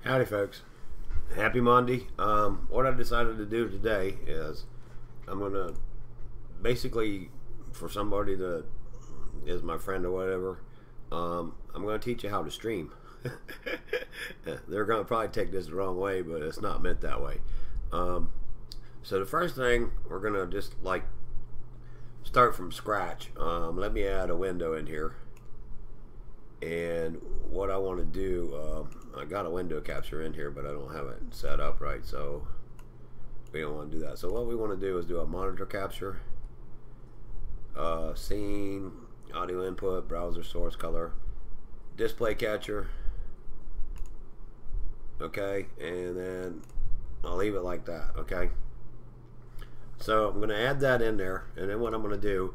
Howdy folks, happy Monday. What I decided to do today is I'm going to basically, for somebody that is my friend or whatever, I'm going to teach you how to stream. They're going to probably take this the wrong way, but it's not meant that way. So the first thing, we're going to just like start from scratch. Let me add a window in here. And what I want to do, I got a window capture in here, but I don't have it set up right, so we don't want to do that. So what we want to do is do a monitor capture, scene, audio input, browser source, color, display capture. Okay, and then I'll leave it like that. Okay, so I'm going to add that in there, and then what I'm going to do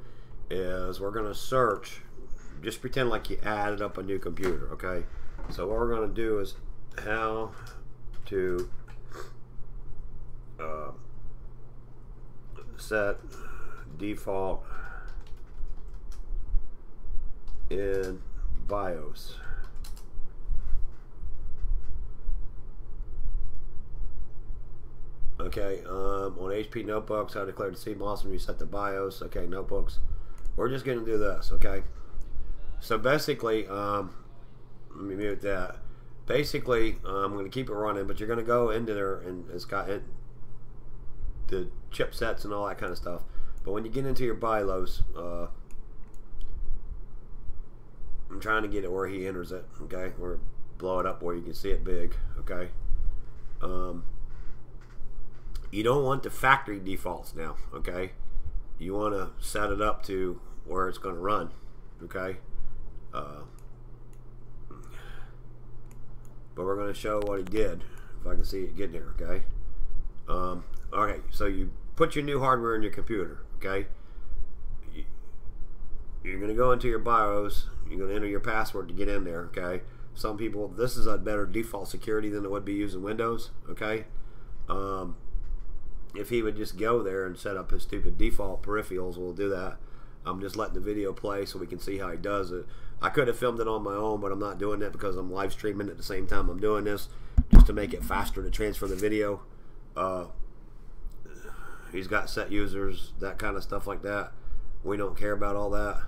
is we're going to search. Just pretend like you added up a new computer, okay? So what we're going to do is how to set default in BIOS. Okay, on HP notebooks, how to declare the CMOS and reset the BIOS. Okay, notebooks. We're just going to do this, okay? So basically, let me mute that. Basically, I'm going to keep it running, but you're going to go into there, and it's got the chipsets and all that kind of stuff. But when you get into your BIOS, I'm trying to get it where he enters it, okay? Or blow it up where you can see it big, okay? You don't want the factory defaults now, okay? You want to set it up to where it's going to run, okay? But we're going to show what he did, if I can see it getting there, okay? Okay, so you put your new hardware in your computer, okay? You're going to go into your BIOS, you're going to enter your password to get in there, okay? Some people, this is a better default security than it would be using Windows, okay? If he would just go there and set up his stupid default peripherals, we'll do that. I'm just letting the video play so we can see how he does it. I could have filmed it on my own, but I'm not doing that because I'm live streaming at the same time I'm doing this, just to make it faster to transfer the video. He's got set users, that kind of stuff like that. We don't care about all that.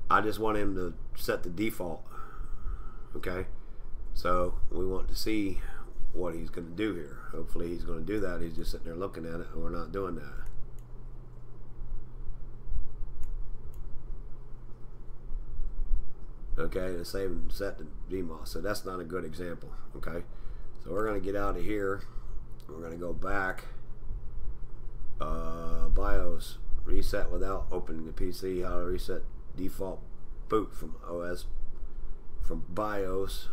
I just want him to set the default. Okay, so we want to see what he's going to do here. Hopefully he's going to do that. He's just sitting there looking at it, and we're not doing that. Okay, and save and set the DMOS. So that's not a good example. Okay, so we're going to get out of here. We're going to go back. BIOS, reset without opening the PC. How to reset default boot from OS, from BIOS.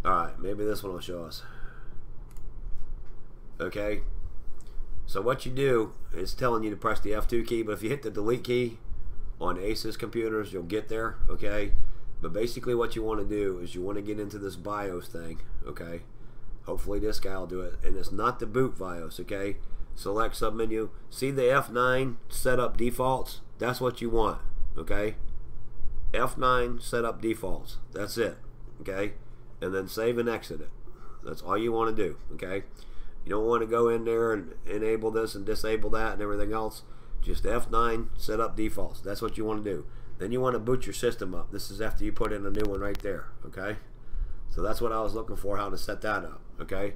Alright, maybe this one will show us. Okay, so what you do is telling you to press the F2 key, but if you hit the delete key on Asus computers, you'll get there, okay? But basically what you want to do is you want to get into this BIOS thing, okay? Hopefully this guy will do it, and it's not the boot BIOS, okay? Select submenu. See the F9 setup defaults? That's what you want, okay? F9 setup defaults. That's it, okay? And then save and exit it. That's all you want to do, okay? You don't want to go in there and enable this and disable that and everything else. Just F9 setup defaults. That's what you want to do. Then you want to boot your system up. This is after you put in a new one right there, okay? So that's what I was looking for, how to set that up, okay?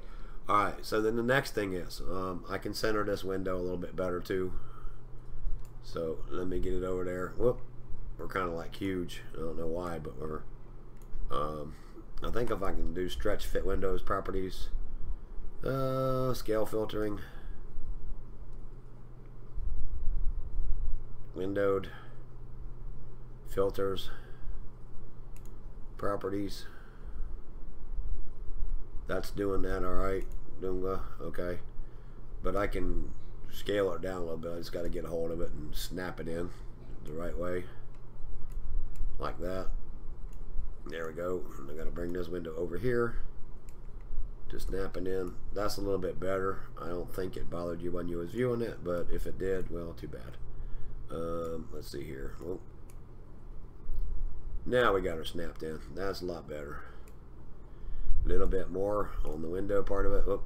Alright, so then the next thing is, I can center this window a little bit better too. So let me get it over there. Whoop, we're kind of like huge. I don't know why, but we're, I think if I can do stretch fit windows properties, scale filtering, windowed, filters, properties. That's doing that alright. Okay. But I can scale it down a little bit. I just got to get a hold of it and snap it in the right way. Like that. There we go. And I got to bring this window over here. to snapping in. That's a little bit better. I don't think it bothered you when you was viewing it, but if it did, well, too bad. Let's see here. Oh. Now we got her snapped in. That's a lot better. A little bit more on the window part of it. Oh.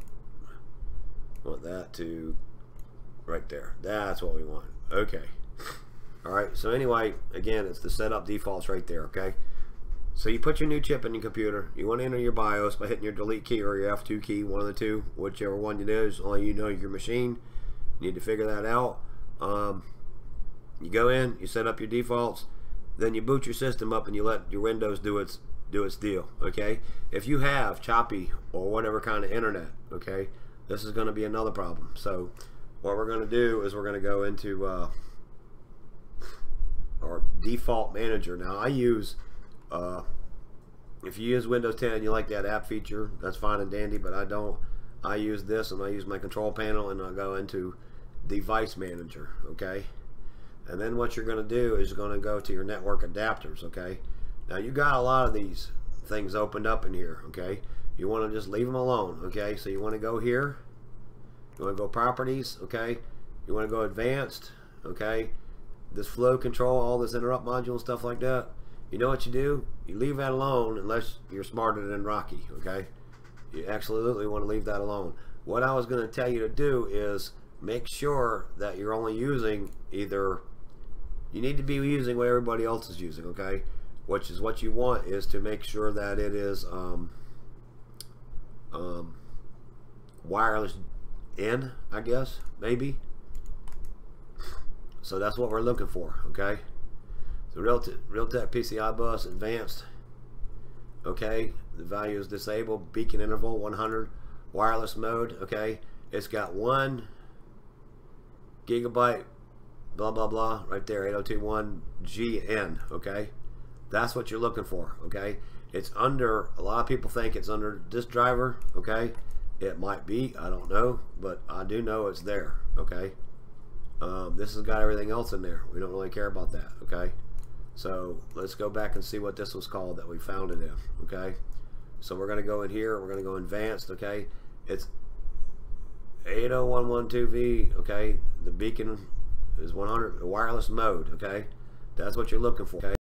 Want that to right there. That's what we want. Okay. Alright, so anyway, again, it's the setup defaults right there, okay? So you put your new chip in your computer. You want to enter your BIOS by hitting your delete key or your F2 key, one of the two, whichever one you do, is only you know your machine. You need to figure that out. You go in, you set up your defaults, then you boot your system up and you let your Windows do its deal, okay? If you have choppy or whatever kind of internet, okay, this is going to be another problem. So what we're going to do is we're going to go into our default manager. Now I use if you use Windows 10 and you like that app feature, that's fine and dandy, but I don't. I use this and I use my control panel and I go into device manager, okay? And then what you're going to do is you're going to go to your network adapters, okay? Now you got a lot of these things opened up in here, okay? You want to just leave them alone, okay? So you want to go here, you want to go properties, okay? You want to go advanced, okay? This flow control, all this interrupt module and stuff like that. You know what you do? You leave that alone unless you're smarter than Rocky, okay? You absolutely want to leave that alone. What I was going to tell you to do is make sure that you're only using either, you need to be using what everybody else is using, okay? Which is what you want is to make sure that it is wireless in, I guess, maybe. So that's what we're looking for, okay? So Realtek PCI bus advanced, okay, the value is disabled, beacon interval 100, wireless mode, okay, it's got 1 gigabyte blah blah blah right there, 8021 GN, okay, that's what you're looking for, okay? It's under, a lot of people think it's under this driver, okay? It might be, I don't know, but I do know it's there, okay? This has got everything else in there. We don't really care about that, okay? So let's go back and see what this was called that we found it in, okay? So we're going to go in here, we're going to go advanced, okay? It's 80112V, okay? The beacon is 100, wireless mode, okay? That's what you're looking for, okay?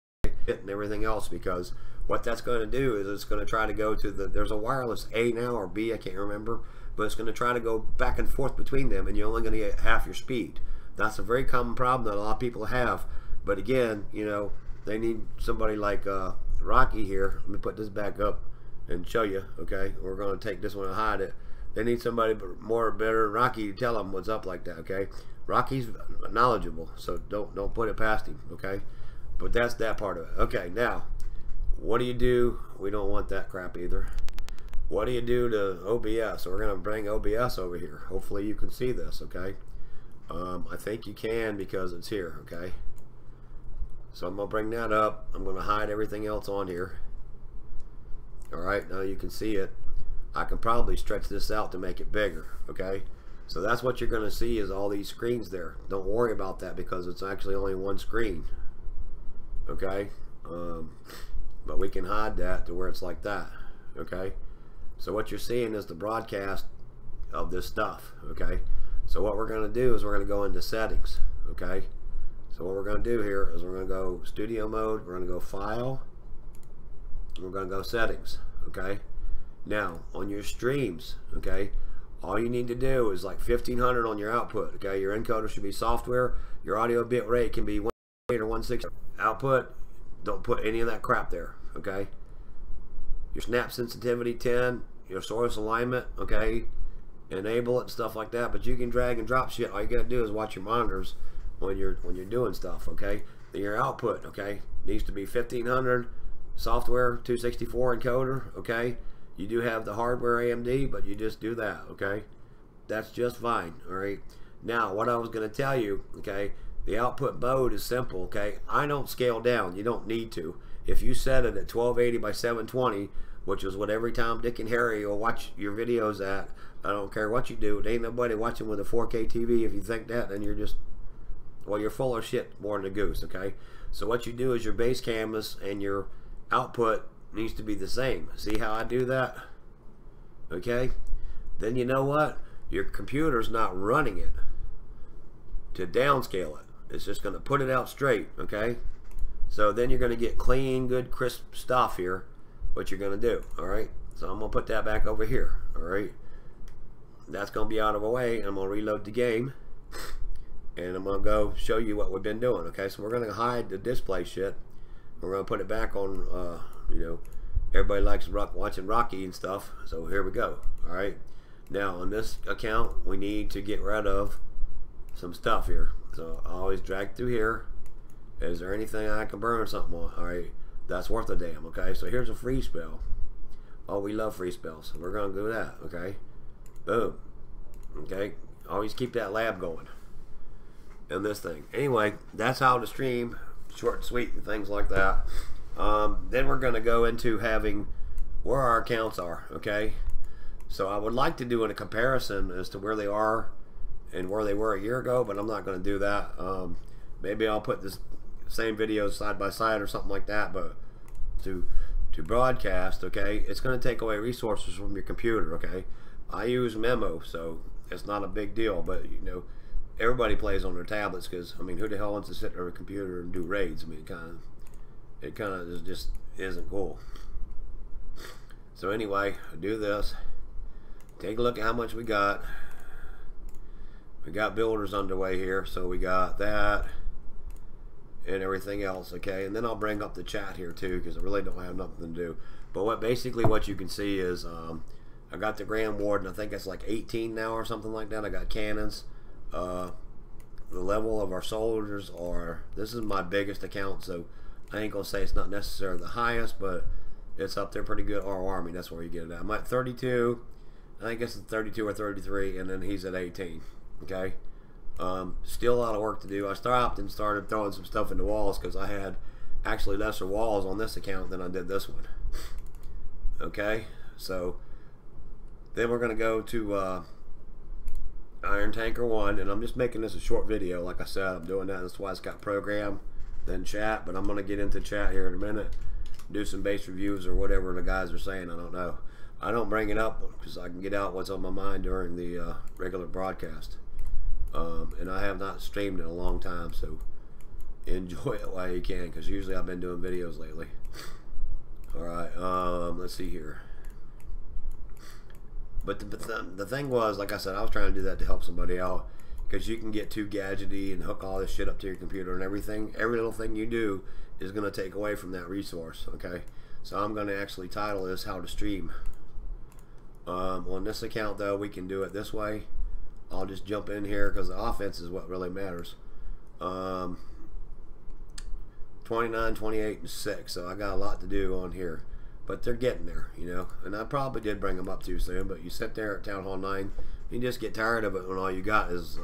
And everything else, because what that's going to do is it's going to try to go to the, there's a wireless A now or B, I can't remember, but it's going to try to go back and forth between them and you're only going to get half your speed. That's a very common problem that a lot of people have. But again, you know, they need somebody like Rocky here. Let me put this back up and show you, okay? We're going to take this one and hide it. They need somebody more better than Rocky to tell them what's up like that, okay? Rocky's knowledgeable, so don't put it past him, okay? But that's that part of it. Okay, now, what do you do? We don't want that crap either. What do you do to OBS? So we're going to bring OBS over here. Hopefully you can see this, okay? I think you can because it's here, okay? So I'm going to bring that up. I'm going to hide everything else on here. Alright, now you can see it. I can probably stretch this out to make it bigger, okay? So that's what you're going to see is all these screens there. Don't worry about that because it's actually only one screen, okay? But we can hide that to where it's like that, okay? So what you're seeing is the broadcast of this stuff, okay? So what we're going to do is we're going to go into settings, okay? So what we're going to do here is we're going to go studio mode, we're going to go file, and we're going to go settings, okay? Now, on your streams, okay, all you need to do is like 1500 on your output, okay? Your encoder should be software, your audio bit rate can be 128 or 160. Output, don't put any of that crap there, okay? Your snap sensitivity 10, your source alignment, okay? Enable it and stuff like that, but you can drag and drop shit. All you gotta do is watch your monitors when you're doing stuff, okay? Then your output, okay, needs to be 1500 software 264 encoder, okay? You do have the hardware AMD, but you just do that, okay? That's just fine, all right? Now, what I was gonna tell you, okay, the output mode is simple, okay? I don't scale down. You don't need to. If you set it at 1280 by 720, which is what every Tom, Dick, and Harry will watch your videos at, I don't care what you do. There ain't nobody watching with a 4K TV. If you think that, then you're just, well, you're full of shit more than a goose, okay? So what you do is your base canvas and your output needs to be the same. See how I do that? okay, then you know what? Your computer's not running it to downscale it. It's just going to put it out straight, okay? So then you're going to get clean, good, crisp stuff here, what you're going to do, all right? So I'm going to put that back over here, all right? That's going to be out of the way. I'm going to reload the game, and I'm going to go show you what we've been doing, okay? So we're going to hide the display shit. We're going to put it back on, you know, everybody likes watching Rocky and stuff, so here we go, all right? Now, on this account, we need to get rid of some stuff here. So I always drag through here. Is there anything I can burn something on? All right, that's worth a damn, okay? So here's a free spell. Oh, we love free spells. So we're going to do that, okay? Boom. Okay, always keep that lab going in this thing. Anyway, that's how to stream, short and sweet and things like that. Then we're going to go into having where our accounts are, okay? So I would like to do a comparison as to where they are and where they were a year ago, but I'm not going to do that. Maybe I'll put this same videos side by side or something like that, but to broadcast, okay, it's going to take away resources from your computer, okay? I use Memo, so it's not a big deal, but you know, everybody plays on their tablets because, I mean, who the hell wants to sit at a computer and do raids? I mean, it kind of just isn't cool. So anyway, I do this. Take a look at how much we got. We got builders underway here, so we got that and everything else, okay? And then I'll bring up the chat here too, because I really don't have nothing to do. But basically what you can see is I got the Grand Warden. I think it's like 18 now or something like that. I got cannons. The level of our soldiers are, this is my biggest account, so I ain't gonna say it's not necessarily the highest, but it's up there pretty good. Our army, that's where you get it at. I'm at 32. I think it's 32 or 33, and then he's at 18. Okay, still a lot of work to do. I stopped and started throwing some stuff into walls because I had actually lesser walls on this account than I did this one. Okay, so then we're going to go to Iron Tanker 1, and I'm just making this a short video. Like I said, I'm doing that. That's why it's got program, then chat, but I'm going to get into chat here in a minute, do some base reviews or whatever the guys are saying. I don't know. I don't bring it up because I can get out what's on my mind during the regular broadcast. And I have not streamed in a long time, so enjoy it while you can, because usually I've been doing videos lately. Alright, let's see here. But the thing was, like I said, I was trying to do that to help somebody out, because you can get too gadgety and hook all this shit up to your computer and everything. Every little thing you do is going to take away from that resource, okay? So I'm going to actually title this How to Stream. On this account, though, we can do it this way. I'll just jump in here because the offense is what really matters. 29, 28, and 6. So I got a lot to do on here. But they're getting there, you know. And I probably did bring them up too soon. But you sit there at Town Hall 9. You just get tired of it when all you got is...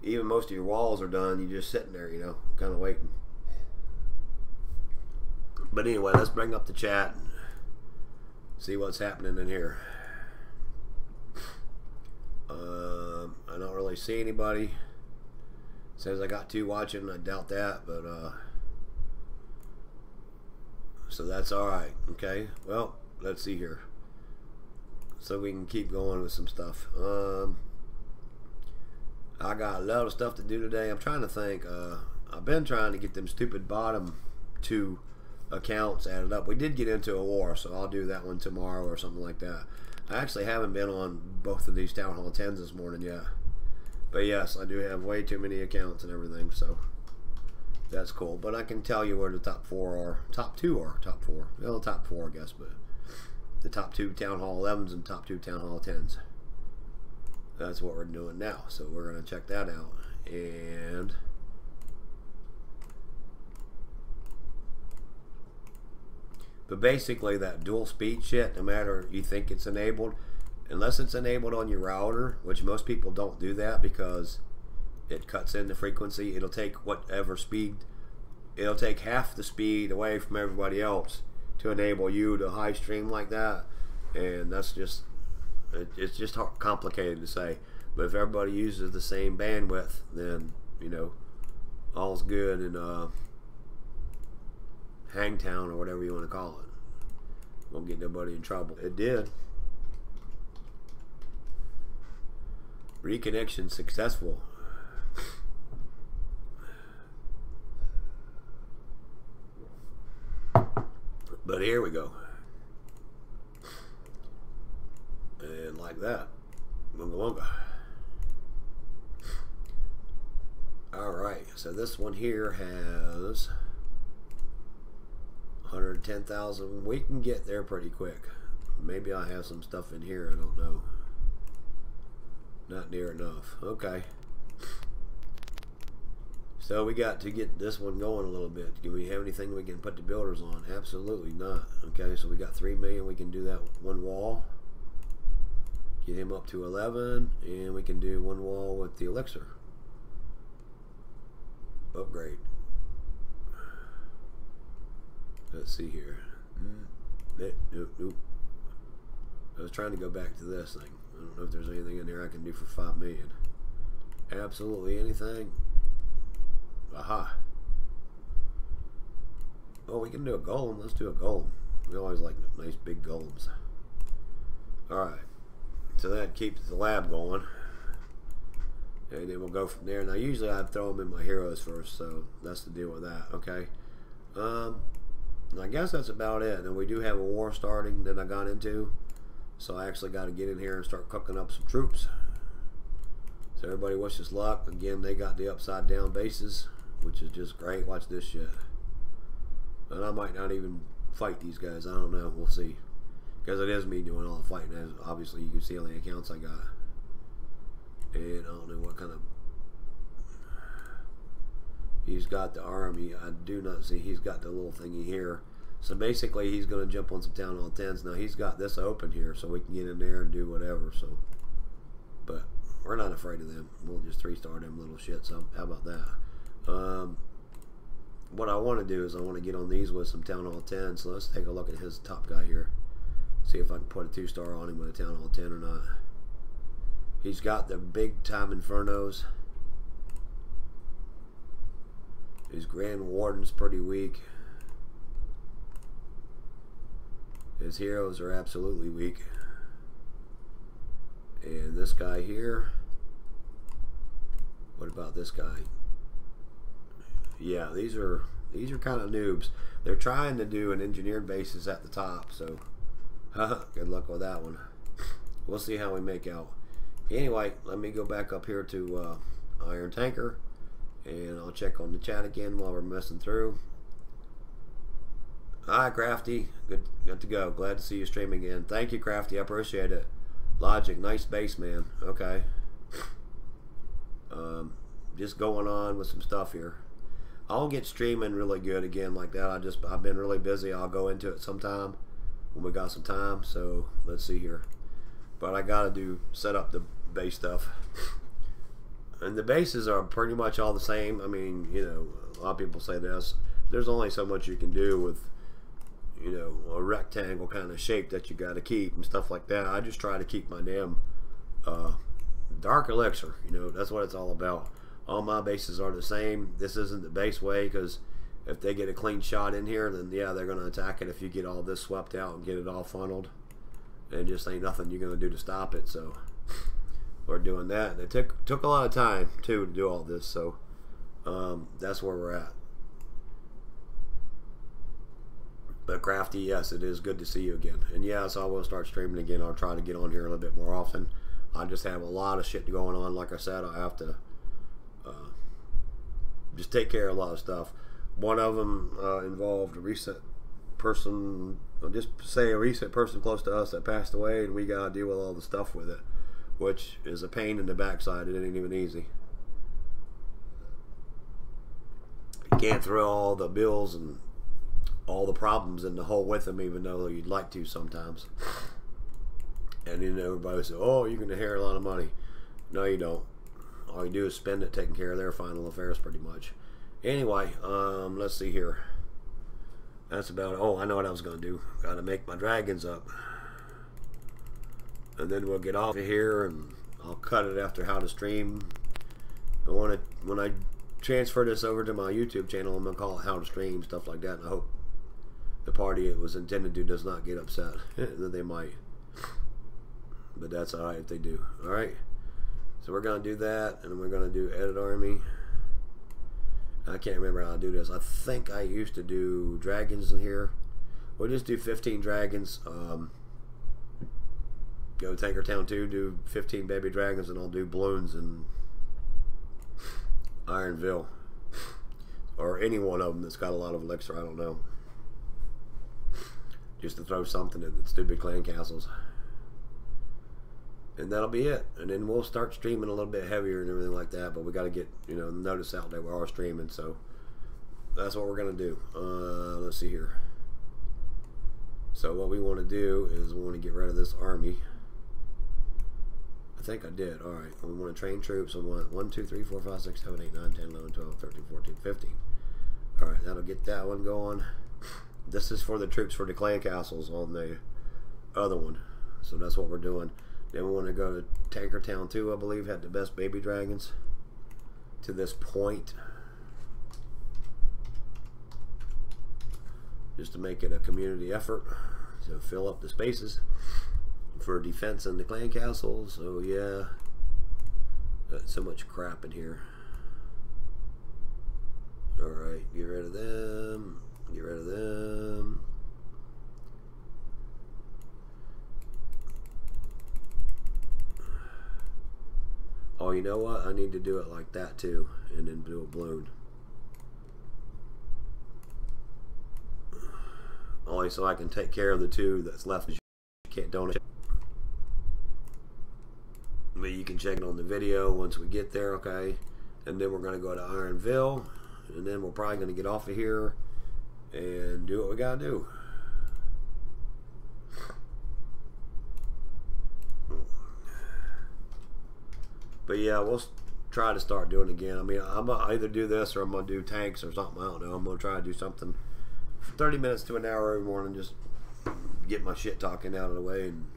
even most of your walls are done. You're just sitting there, you know, kind of waiting. But anyway, let's bring up the chat. See what's happening in here. I don't really see anybody. Says I got 2 watching. I doubt that, but so that's alright. Okay, well, let's see here, so we can keep going with some stuff. I got a lot of stuff to do today. I'm trying to think. I've been trying to get them stupid bottom 2 accounts added up. We did get into a war, so I'll do that one tomorrow or something like that. I actually haven't been on both of these Town Hall 10s this morning yet. But yes, I do have way too many accounts and everything, so that's cool. But I can tell you where the top 4 are. Top 2 are. Top 4. Well, top 4, I guess, but the top 2 Town Hall 11s and top 2 Town Hall 10s. That's what we're doing now. So we're going to check that out. And... but basically that dual speed shit, no matter you think it's enabled, unless it's enabled on your router, which most people don't do that because it cuts in the frequency, it'll take whatever speed, it'll take half the speed away from everybody else to enable you to high stream like that. And that's just, it's just complicated to say. But if everybody uses the same bandwidth, then, you know, all's good in Hangtown or whatever you want to call it. Won't get nobody in trouble. It did. Reconnection successful. But here we go. And like that. Wunga wunga. Alright, so this one here has 110,000. We can get there pretty quick. Maybe I have some stuff in here, I don't know. Not near enough. Okay. So we got to get this one going a little bit. Do we have anything we can put the builders on? Absolutely not. Okay, so we got 3 million. We can do that one wall. Get him up to 11, and we can do one wall with the elixir. Upgrade. Let's see here. Nope. I was trying to go back to this thing. I don't know if there's anything in there I can do for 5 million. Absolutely anything. Aha. Oh, we can do a golem. Let's do a golem. We always like nice big golems. Alright. So that keeps the lab going. And then we'll go from there. Now usually I'd throw them in my heroes first, so that's the deal with that. Okay. I guess that's about it. And we do have a war starting that I got into. So I actually got to get in here and start cooking up some troops. So everybody wish us luck. Again, they got the upside down bases, which is just great. Watch this shit. And I might not even fight these guys. I don't know. We'll see. Because it is me doing all the fighting. As obviously, you can see on the accounts I got. And I don't know what kind of... He's got the army. I do not see. He's got the little thingy here. So basically, he's going to jump on some Town Hall 10s. Now, he's got this open here, so we can get in there and do whatever. So, but we're not afraid of them. We'll just 3-star them little shits. So how about that? What I want to do is I want to get on these with some Town Hall 10. So let's take a look at his top guy here. See if I can put a 2-star on him with a Town Hall 10 or not. He's got the big time infernos. His Grand Warden's pretty weak. His heroes are absolutely weak. And this guy here. What about this guy? Yeah, these are kind of noobs. They're trying to do an engineered basis at the top, so good luck with that one. We'll see how we make out. Anyway, let me go back up here to Iron Tanker, and I'll check on the chat again while we're messing through. Hi, Crafty. Good to go. Glad to see you stream again. Thank you, Crafty. I appreciate it. Logic, nice base, man. Okay. Just going on with some stuff here. I'll get streaming really good again like that. I've been really busy. I'll go into it sometime when we got some time. So let's see here. But I gotta set up the base stuff. And the bases are pretty much all the same. I mean, you know, a lot of people say this. There's only so much you can do with, you know, a rectangle kind of shape that you got to keep and stuff like that. I just try to keep my damn dark elixir. You know, that's what it's all about. All my bases are the same. This isn't the base way, because if they get a clean shot in here, then yeah, they're going to attack it if you get all this swept out and get it all funneled. And just ain't nothing you're going to do to stop it. So we're doing that. And it took a lot of time too to do all this. So that's where we're at. But Crafty, yes, it is good to see you again. And yes, I will start streaming again. I'll try to get on here a little bit more often. I just have a lot of shit going on. Like I said, I have to just take care of a lot of stuff. One of them involved a recent person, just say a recent person close to us that passed away, and we got to deal with all the stuff with it, which is a pain in the backside. It ain't even easy. You can't throw all the bills and all the problems in the hole with them, even though you'd like to sometimes. And then everybody says, oh, you can inherit a lot of money. No, you don't. All you do is spend it taking care of their final affairs pretty much. Anyway, let's see here. That's about it. Oh, I know what I was going to do. Got to make my dragons up. And then we'll get off of here, and I'll cut it after how to stream. When I transfer this over to my YouTube channel, I'm going to call it how to stream, stuff like that. And I hope the party it was intended to does not get upset. They might. But that's alright if they do. Alright. So we're going to do that, and we're going to do edit army. I can't remember how to do this. I think I used to do dragons in here. We'll just do 15 dragons. Go to Tankertown 2, do 15 baby dragons, and I'll do balloons in Ironville. Or any one of them that's got a lot of elixir, I don't know. Just to throw something in the stupid clan castles. And that'll be it. And then we'll start streaming a little bit heavier and everything like that. But we got to get, you know, notice out that we are streaming. So that's what we're going to do. Let's see here. So what we want to do is we want to get rid of this army. I think I did. Alright. We want to train troops. I want 1, 2, 3, 4, 5, 6, 7, 8, 9, 10, 11, 12, 13, 14, 15. Alright. That'll get that one going. This is for the troops for the clan castles on the other one. So that's what we're doing. Then we want to go to Tankertown 2, I believe, had the best baby dragons to this point. Just to make it a community effort to fill up the spaces for defense in the clan castles. So yeah, got so much crap in here. Alright, get rid of them. Get rid of them. Oh, you know what? I need to do it like that too, and then do a balloon. Only so I can take care of the two that's left. You can't donate. But you can check it on the video once we get there, okay? And then we're going to go to Ironville, and then we're probably going to get off of here and do what we got to do. But yeah, we'll try to start doing it again. I mean, I'm going to either do this or I'm going to do tanks or something. I don't know. I'm going to try to do something for 30 minutes to an hour every morning. Just get my shit talking out of the way and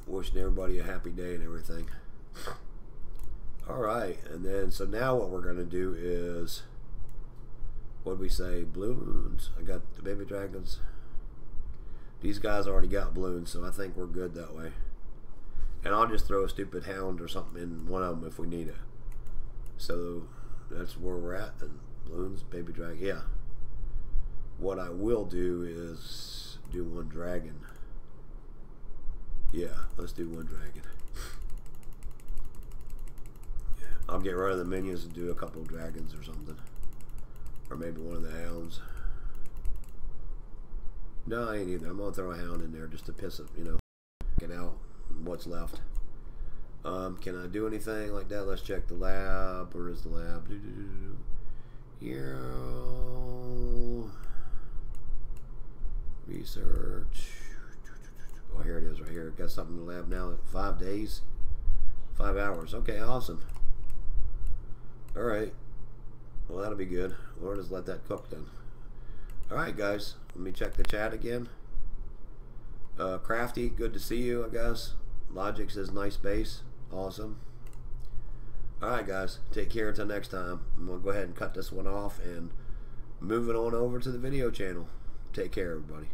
wishing everybody a happy day and everything. Alright, and then, so now what we're going to do is, what did we say? Balloons. I got the baby dragons. These guys already got balloons, so I think we're good that way. And I'll just throw a stupid hound or something in one of them if we need it. So that's where we're at. And balloons, baby dragon. Yeah. What I will do is do one dragon. Yeah, let's do one dragon. I'll get rid of the minions and do a couple of dragons or something. Or maybe one of the hounds. No, I ain't either. I'm going to throw a hound in there just to piss it, you know, get out what's left. Can I do anything like that? Let's check the lab. Where is the lab? Here. Research. Oh, here it is right here. Got something in the lab now. 5 days. 5 hours. Okay, awesome. Alright. Well, that'll be good. We'll just let that cook then. Alright, guys. Let me check the chat again. Crafty, good to see you, I guess. Logic says nice base. Awesome. Alright, guys. Take care until next time. I'm going to go ahead and cut this one off and move it on over to the video channel. Take care, everybody.